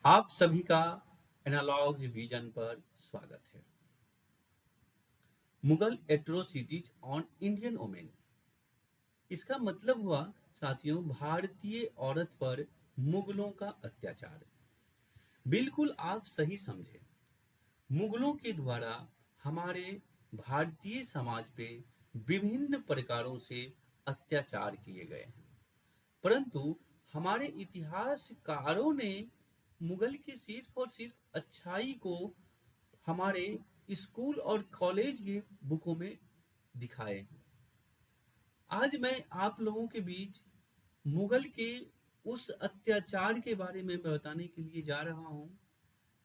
आप सभी का एनालॉग विजन पर स्वागत है। Mughal atrocities on Indian women. इसका मतलब हुआ साथियों, भारतीय औरत पर मुगलों का अत्याचार। बिल्कुल आप सही समझे। मुगलों के द्वारा हमारे भारतीय समाज पे विभिन्न प्रकारों से अत्याचार किए गए हैं, परंतु हमारे इतिहासकारों ने मुगल के सिर्फ और सिर्फ अच्छाई को हमारे स्कूल और कॉलेज की बुकों में दिखाए हैं। आज मैं आप लोगों के बीच मुगल के उस अत्याचार के बारे में बताने के लिए जा रहा हूं,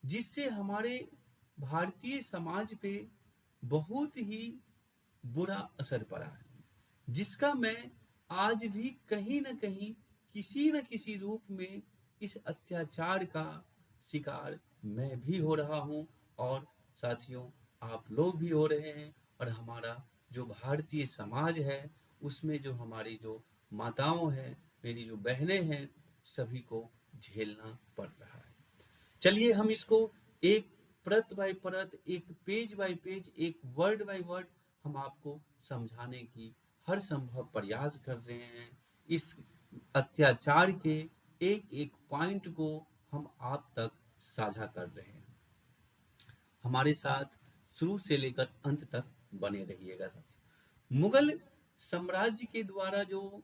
जिससे हमारे भारतीय समाज पे बहुत ही बुरा असर पड़ा है, जिसका मैं आज भी कहीं न कहीं किसी न किसी रूप में इस अत्याचार का शिकार मैं भी हो रहा हूँ, और साथियों आप लोग भी हो रहे हैं। और हमारा जो भारतीय समाज है उसमें जो हमारी जो माताओं हैं, मेरी जो बहनें हैं, सभी को झेलना पड़ रहा है। चलिए हम इसको एक परत बाय परत, एक पेज बाय पेज, एक वर्ड बाय वर्ड हम आपको समझाने की हर संभव प्रयास कर रहे हैं। इस अत्याचार के एक एक पॉइंट को हम आप तक साझा कर रहे हैं। हमारे साथ शुरू से लेकर अंत तक बने रहिएगा साथियों। मुगल साम्राज्य के द्वारा जो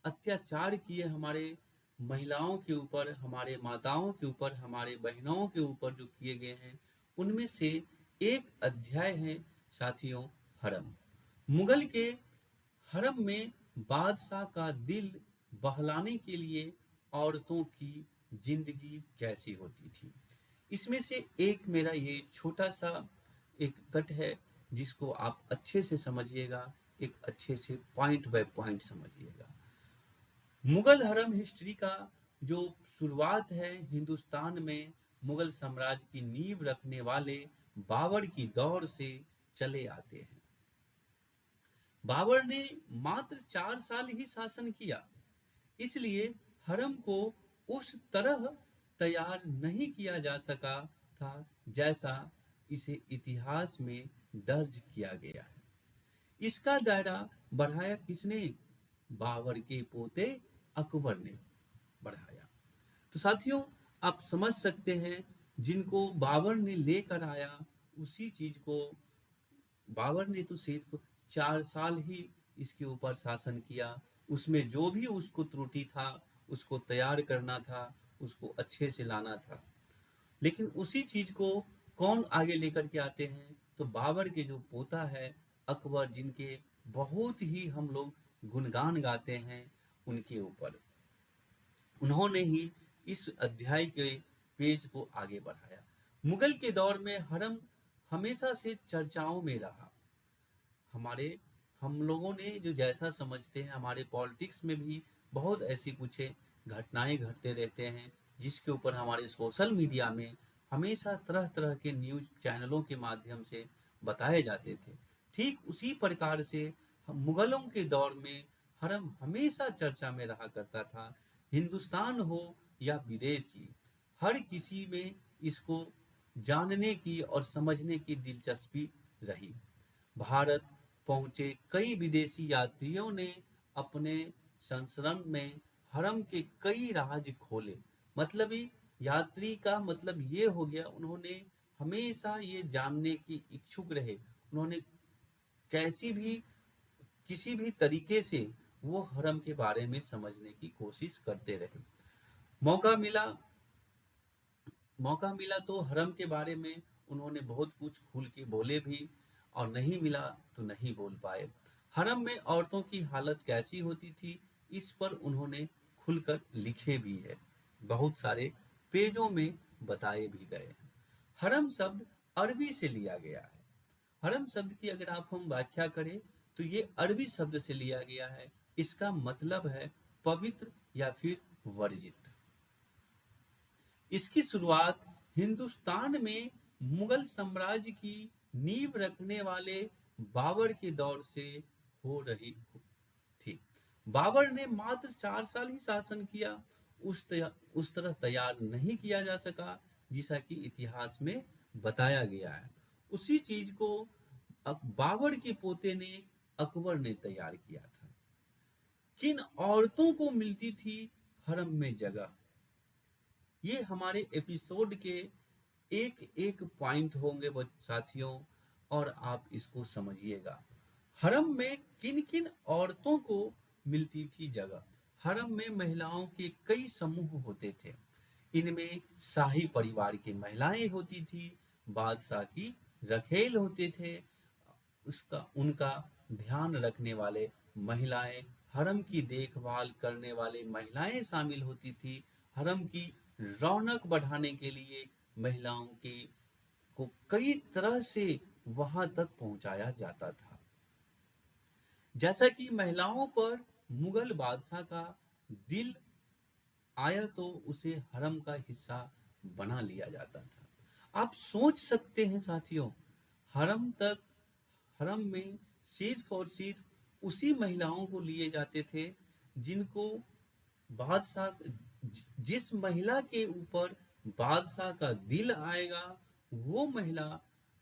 अत्याचार किए हमारे महिलाओं के ऊपर, हमारे माताओं के ऊपर, हमारे बहनों के ऊपर जो किए गए हैं, उनमें से एक अध्याय है साथियों, हरम। मुगल के हरम में बादशाह का दिल बहलाने के लिए औरतों की जिंदगी कैसी होती थी, इसमें से एक मेरा ये छोटा सा एक कट है, जिसको आप अच्छे से समझिएगा, एक अच्छे से पॉइंट बाय पॉइंट समझिएगा। मुगल हरम हिस्ट्री का जो शुरुआत है हिंदुस्तान में मुगल साम्राज्य की नींव रखने वाले बाबर की दौर से चले आते हैं। बाबर ने मात्र 4 साल ही शासन किया, इसलिए हरम को उस तरह तैयार नहीं किया जा सका था जैसा इसे इतिहास में दर्ज किया गया है। इसका दायरा बढ़ाया किसने? बाबर के पोते अकबर ने बढ़ाया। तो साथियों आप समझ सकते हैं, जिनको बाबर ने लेकर आया उसी चीज को बाबर ने तो सिर्फ 4 साल ही इसके ऊपर शासन किया। उसमें जो भी उसको त्रुटि था उसको तैयार करना था, उसको अच्छे से लाना था। लेकिन उसी चीज को कौन आगे लेकर के आते हैं? तो बाबर के जो पोता है अकबर, जिनके बहुत ही हम लोग गुणगान गाते हैं, उनके ऊपर उन्होंने ही इस अध्याय के पेज को आगे बढ़ाया। मुगल के दौर में हरम हमेशा से चर्चाओं में रहा। हमारे हम लोगों ने जो जैसा समझते हैं, हमारे पॉलिटिक्स में भी बहुत ऐसी कुछ घटनाएं घटते रहते हैं, जिसके ऊपर हमारे सोशल मीडिया में हमेशा तरह तरह के न्यूज चैनलों के माध्यम से बताए जाते थे। ठीक उसी प्रकार से मुगलों के दौर में हरम हमेशा चर्चा में रहा करता था। हिंदुस्तान हो या विदेशी, हर किसी में इसको जानने की और समझने की दिलचस्पी रही। भारत पहुंचे कई विदेशी यात्रियों ने अपने संस्मरण में हरम के कई राज खोले। मतलब ही यात्री का मतलब ये हो गया, उन्होंने हमेशा ये जानने की इच्छुक रहे, उन्होंने कैसी भी किसी भी तरीके से वो हरम के बारे में समझने की कोशिश करते रहे। मौका मिला मौका मिला तो हरम के बारे में उन्होंने बहुत कुछ खुल के बोले भी, और नहीं मिला तो नहीं बोल पाए। हरम में औरतों की हालत कैसी होती थी, इस पर उन्होंने खुलकर लिखे भी है, बहुत सारे पेजों में बताए भी गए हैं। हरम शब्द अरबी से लिया गया है। हरम शब्द की अगर आप हम व्याख्या करें तो ये अरबी शब्द से लिया गया है। इसका मतलब है पवित्र या फिर वर्जित। इसकी शुरुआत हिंदुस्तान में मुगल साम्राज्य की नींव रखने वाले बाबर के दौर से हो रही थी। बाबर ने मात्र 4 साल ही शासन किया, उस तरह तैयार नहीं किया जा सका जैसा कि इतिहास में बताया गया है। उसी चीज को बाबर के पोते ने, अकबर ने तैयार किया था। किन औरतों को मिलती थी हरम में जगह, ये हमारे एपिसोड के एक एक पॉइंट होंगे साथियों, और आप इसको समझिएगा। हरम में किन किन औरतों को मिलती थी जगह। हरम में महिलाओं के कई समूह होते थे। इनमें शाही परिवार की महिलाएं होती थी, बादशाह की रखेल होते थे, उसका उनका ध्यान रखने वाले महिलाएं, हरम की देखभाल करने वाले महिलाएं शामिल होती थी। हरम की रौनक बढ़ाने के लिए महिलाओं के को कई तरह से वहां तक पहुंचाया जाता था। जैसा कि महिलाओं पर मुगल बादशाह का दिल आया तो उसे हरम का हिस्सा बना लिया जाता था। आप सोच सकते हैं साथियों, हरम तक हरम में सिर्फ और सिर्फ उसी महिलाओं को लिए जाते थे जिनको बादशाह, जिस महिला के ऊपर बादशाह का दिल आएगा, वो महिला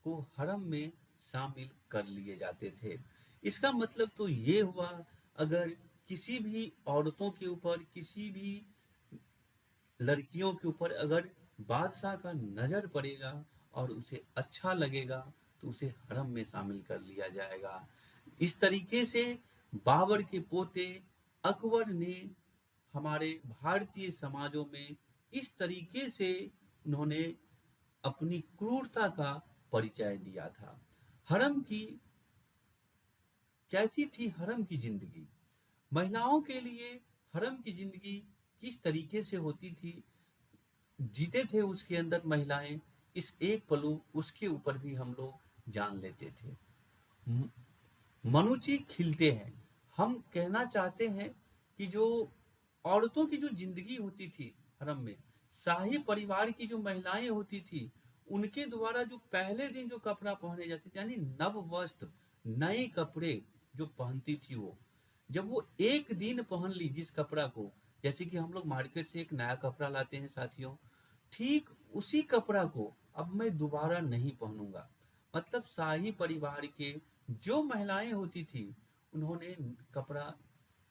को हरम में शामिल कर लिए जाते थे। इसका मतलब तो ये हुआ, अगर किसी भी औरतों के ऊपर, किसी भी लड़कियों के ऊपर अगर बादशाह का नजर पड़ेगा और उसे अच्छा लगेगा तो उसे हरम में शामिल कर लिया जाएगा। इस तरीके से बाबर के पोते अकबर ने हमारे भारतीय समाजों में इस तरीके से उन्होंने अपनी क्रूरता का परिचय दिया था। हरम की कैसी थी हरम की जिंदगी, महिलाओं के लिए हरम की जिंदगी किस तरीके से होती थी, जीते थे उसके अंदर महिलाएं, इस एक पलू उसके ऊपर भी हम लोग जान लेते थे। म- मनुची खिलते हैं, हम कहना चाहते हैं कि जो औरतों की जो जिंदगी होती थी हरम में, शाही परिवार की जो महिलाएं होती थी, उनके द्वारा जो पहले दिन जो कपड़ा पहने जाते थे, यानी नव वस्त्र, नए कपड़े जो पहनती थी, वो जब वो एक दिन पहन ली जिस कपड़ा को, जैसे कि हम लोग मार्केट से एक नया कपड़ा लाते हैं साथियों, ठीक उसी कपड़ा को अब मैं दोबारा नहीं पहनूंगा। मतलब शाही परिवार के जो महिलाएं होती थी, उन्होंने कपड़ा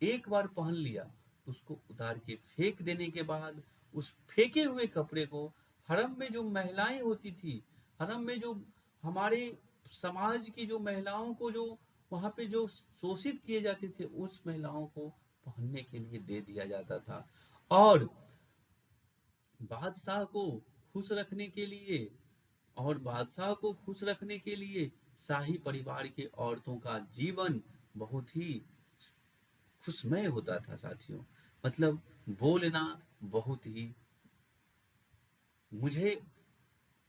एक बार पहन लिया तो उसको उतार के फेंक देने के बाद, उस फेंके हुए कपड़े को हरम में जो महिलाएं होती थी, हरम में जो हमारे समाज की जो महिलाओं को जो वहां पे जो शोषित किए जाते थे, उस महिलाओं को पहनने के लिए दे दिया जाता था। और बादशाह को खुश रखने के लिए और बादशाह को खुश रखने के लिए शाही परिवार के औरतों का जीवन बहुत ही खुशमय होता था साथियों। मतलब बोलना बहुत ही, मुझे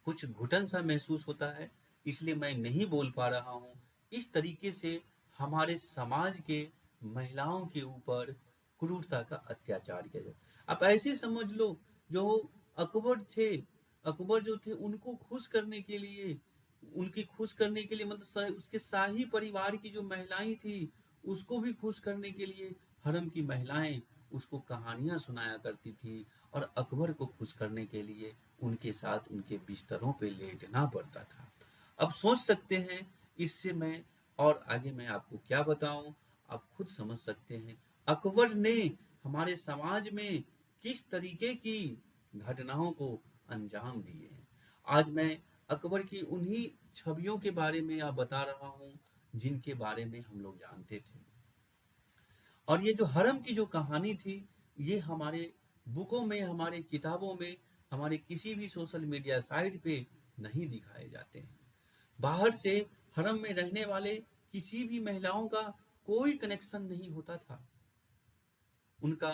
कुछ घुटन सा महसूस होता है, इसलिए मैं नहीं बोल पा रहा हूँ। इस तरीके से हमारे समाज के महिलाओं के ऊपर क्रूरता का अत्याचार किया जाता। आप ऐसे समझ लो, जो अकबर थे, अकबर जो थे उनको खुश करने के लिए, उनकी खुश करने के लिए, मतलब उसके शाही परिवार की जो महिलाएं थी उसको भी खुश करने के लिए हरम की महिलाएं उसको कहानियां सुनाया करती थी, और अकबर को खुश करने के लिए उनके साथ उनके बिस्तरों पे लेटना पड़ता था। अब सोच सकते हैं, इससे मैं और आगे मैं आपको क्या बताऊं, आप खुद समझ सकते हैं अकबर ने हमारे समाज में किस तरीके की घटनाओं को अंजाम दिए हैं। आज मैं अकबर की उन्हीं छवियों के बारे में आप बता रहा हूं जिनके बारे में हम लोग जानते थे। और ये जो हरम की जो कहानी थी, ये हमारे बुकों में, हमारे किताबों में, हमारे किसी भी सोशल मीडिया साइट पे नहीं दिखाए जाते हैं। बाहर से हरम में रहने वाले किसी भी महिलाओं का कोई कनेक्शन नहीं होता था, उनका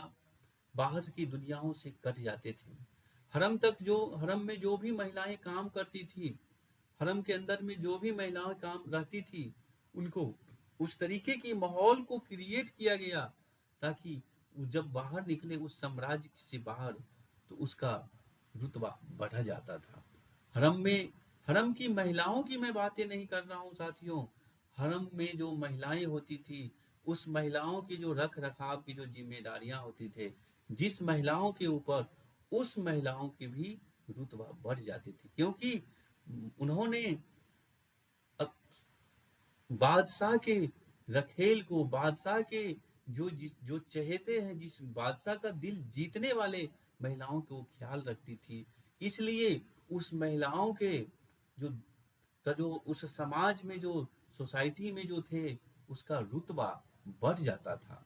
बाहर की दुनियाओं से कट जाते थे। हरम में जो भी महिलाएं काम करती थी, हरम के अंदर में जो भी महिलाएं काम रहती थी, उनको उस तरीके के माहौल को क्रिएट किया गया ताकि वो जब बाहर निकले उस साम्राज्य से बाहर, तो उसका रुतबा बढ़ा जाता था। हरम में, हरम की महिलाओं की मैं बातें नहीं कर रहा हूँ साथियों, हरम में जो महिलाएं होती थी उस महिलाओं की जो रख रखाव की जो जिम्मेदारियां होती थे, जिस महिलाओं के ऊपर, उस महिलाओं की भी रुतबा बढ़ जाती थी, क्योंकि उन्होंने बादशाह के रखेल को, बादशाह के जो चहेते हैं, जिस बादशाह का दिल जीतने वाले महिलाओं को ख्याल रखती थी, इसलिए उस महिलाओं के जो जो उस समाज में, जो सोसाइटी में जो थे, उसका रुतबा बढ़ जाता था।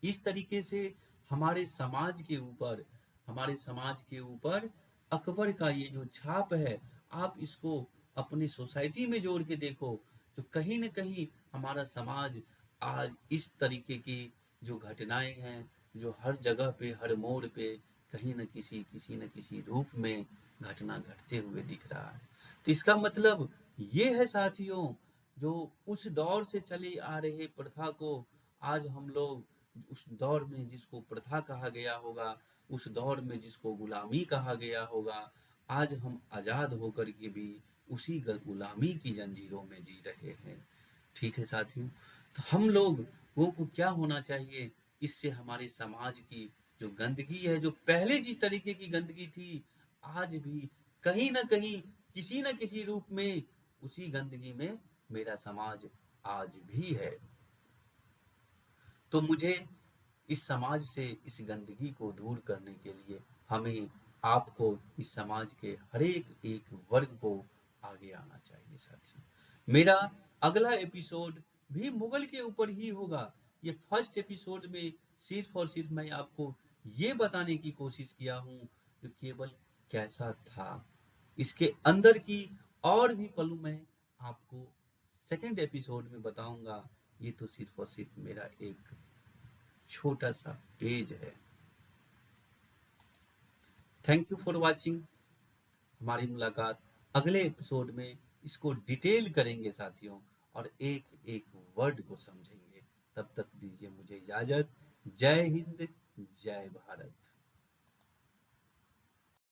इस तरीके से हमारे समाज के ऊपर, हमारे समाज के ऊपर अकबर का ये जो छाप है, आप इसको अपनी सोसाइटी में जोड़ के देखो, तो कहीं न कहीं हमारा समाज आज इस तरीके की जो घटनाएँ हैं, जो हर जगह पे, हर मोड़ पे कहीं न किसी न किसी रूप में घटना घटते हुए दिख रहा है। तो इसका मतलब ये है साथियों, जो उस दौर से चली आ रही प्रथा को आज हम लोग, उस दौर में जिसको प्रथा कहा गया होगा, उस दौर में जिसको गुलामी कहा गया होगा, आज हम आज़ाद होकर के भी उसी गुलामी की जंजीरों में जी रहे हैं। ठीक है साथियों, तो हम लोगों को क्या होना चाहिए, इससे हमारे समाज की जो गंदगी है, जो पहले जिस तरीके की गंदगी थी, आज भी कहीं न कहीं, किसी न किसी रूप में उसी गंदगी में मेरा समाज आज भी है। तो मुझे इस समाज से इस गंदगी को दूर करने के लिए हमें, आपको, इस समाज के हर एक वर्ग को आगे आना चाहिए साथियों। मेरा अगला एपिसोड भी मुगल के ऊपर ही होगा। ये फर्स्ट एपिसोड में सिर्फ और सिर्फ मैं आपको ये बताने की कोशिश किया हूँ कि केवल कैसा था। इसके अंदर की और भी पहलू मैं आपको सेकंड एपिसोड में बताऊंगा। ये तो सिर्फ और सिर्फ मेरा एक छोटा सा पेज है। Thank you for watching. हमारी मुलाकात अगले एपिसोड में, इसको डिटेल करेंगे साथियों, और एक एक वर्ड को समझेंगे। तब तक दीजिए मुझे इजाजत। जय हिंद, जय भारत।